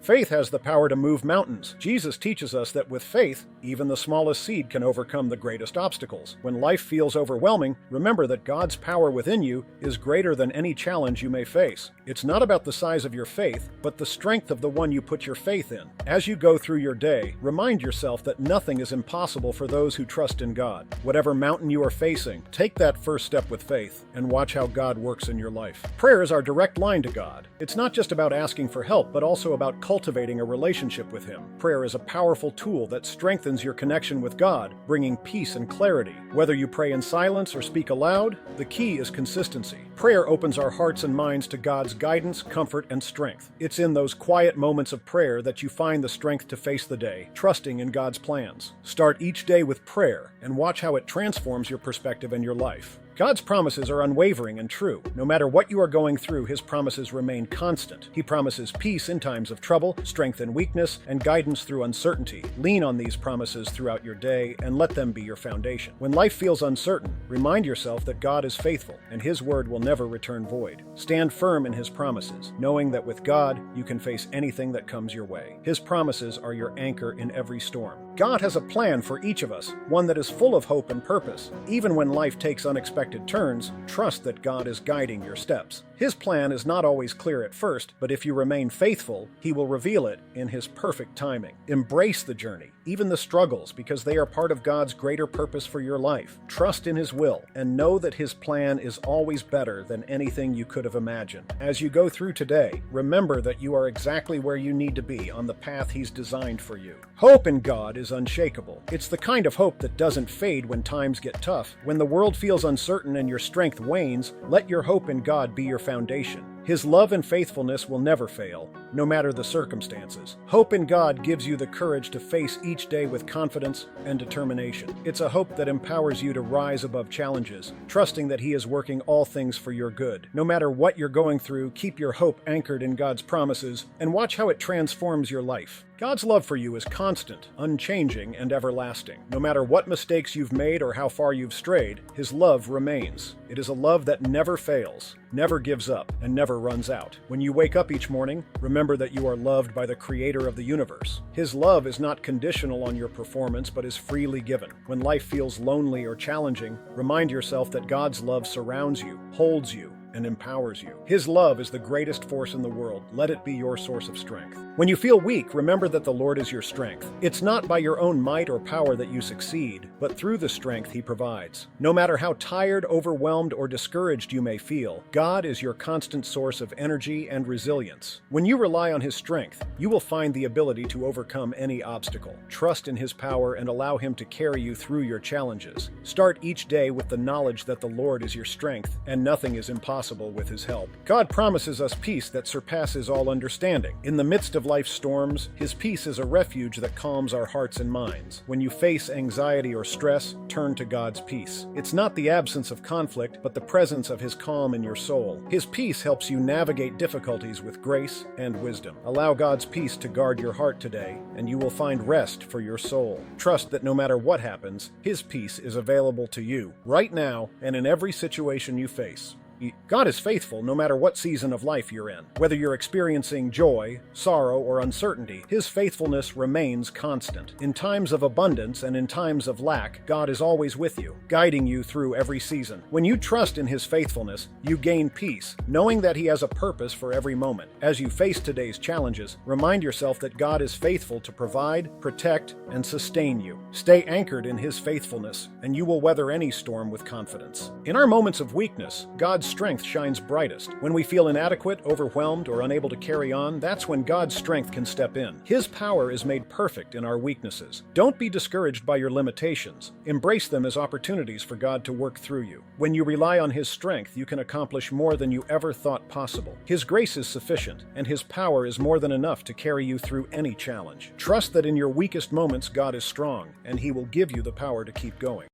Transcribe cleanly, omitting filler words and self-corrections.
Faith has the power to move mountains. Jesus teaches us that with faith, even the smallest seed can overcome the greatest obstacles. When life feels overwhelming, remember that God's power within you is greater than any challenge you may face. It's not about the size of your faith, but the strength of the one you put your faith in. As you go through your day, remind yourself that nothing is impossible for those who trust in God. Whatever mountain you are facing, take that first step with faith and watch how God works in your life. Prayer is our direct line to God. It's not just about asking for help, but also about cultivating a relationship with Him. Prayer is a powerful tool that strengthens your connection with God, bringing peace and clarity. Whether you pray in silence or speak aloud, the key is consistency. Prayer opens our hearts and minds to God's guidance, comfort, and strength. It's in those quiet moments of prayer that you find the strength to face the day, trusting in God's plans. Start each day with prayer and watch how it transforms your perspective and your life. God's promises are unwavering and true. No matter what you are going through, His promises remain constant. He promises peace in times of trouble, strength in weakness, and guidance through uncertainty. Lean on these promises throughout your day and let them be your foundation. When life feels uncertain, remind yourself that God is faithful and His word will never return void. Stand firm in His promises, knowing that with God, you can face anything that comes your way. His promises are your anchor in every storm. God has a plan for each of us, one that is full of hope and purpose. Even when life takes unexpected turns, trust that God is guiding your steps. His plan is not always clear at first, but if you remain faithful, He will reveal it in His perfect timing. Embrace the journey, even the struggles, because they are part of God's greater purpose for your life. Trust in His will, and know that His plan is always better than anything you could have imagined. As you go through today, remember that you are exactly where you need to be on the path He's designed for you. Hope in God is unshakable. It's the kind of hope that doesn't fade when times get tough. When the world feels uncertain and your strength wanes, let your hope in God be your foundation. His love and faithfulness will never fail, no matter the circumstances. Hope in God gives you the courage to face each day with confidence and determination. It's a hope that empowers you to rise above challenges, trusting that He is working all things for your good. No matter what you're going through, keep your hope anchored in God's promises and watch how it transforms your life. God's love for you is constant, unchanging, and everlasting. No matter what mistakes you've made or how far you've strayed, His love remains. It is a love that never fails, never gives up, and never runs out. When you wake up each morning, remember that you are loved by the Creator of the universe. His love is not conditional on your performance, but is freely given. When life feels lonely or challenging, remind yourself that God's love surrounds you, holds you, and empowers you. His love is the greatest force in the world. Let it be your source of strength. When you feel weak, remember that the Lord is your strength. It's not by your own might or power that you succeed, but through the strength He provides. No matter how tired, overwhelmed, or discouraged you may feel, God is your constant source of energy and resilience. When you rely on His strength, you will find the ability to overcome any obstacle. Trust in His power and allow Him to carry you through your challenges. Start each day with the knowledge that the Lord is your strength, and nothing is impossible with His help. God promises us peace that surpasses all understanding. In the midst of life's storms, His peace is a refuge that calms our hearts and minds. When you face anxiety or stress, turn to God's peace. It's not the absence of conflict, but the presence of His calm in your soul. His peace helps you navigate difficulties with grace and wisdom. Allow God's peace to guard your heart today, and you will find rest for your soul. Trust that no matter what happens, His peace is available to you, right now and in every situation you face. God is faithful no matter what season of life you're in. Whether you're experiencing joy, sorrow, or uncertainty, His faithfulness remains constant. In times of abundance and in times of lack, God is always with you, guiding you through every season. When you trust in His faithfulness, you gain peace, knowing that He has a purpose for every moment. As you face today's challenges, remind yourself that God is faithful to provide, protect, and sustain you. Stay anchored in His faithfulness, and you will weather any storm with confidence. In our moments of weakness, God's strength shines brightest. When we feel inadequate, overwhelmed, or unable to carry on, that's when God's strength can step in. His power is made perfect in our weaknesses. Don't be discouraged by your limitations. Embrace them as opportunities for God to work through you. When you rely on His strength, you can accomplish more than you ever thought possible. His grace is sufficient, and His power is more than enough to carry you through any challenge. Trust that in your weakest moments, God is strong, and He will give you the power to keep going.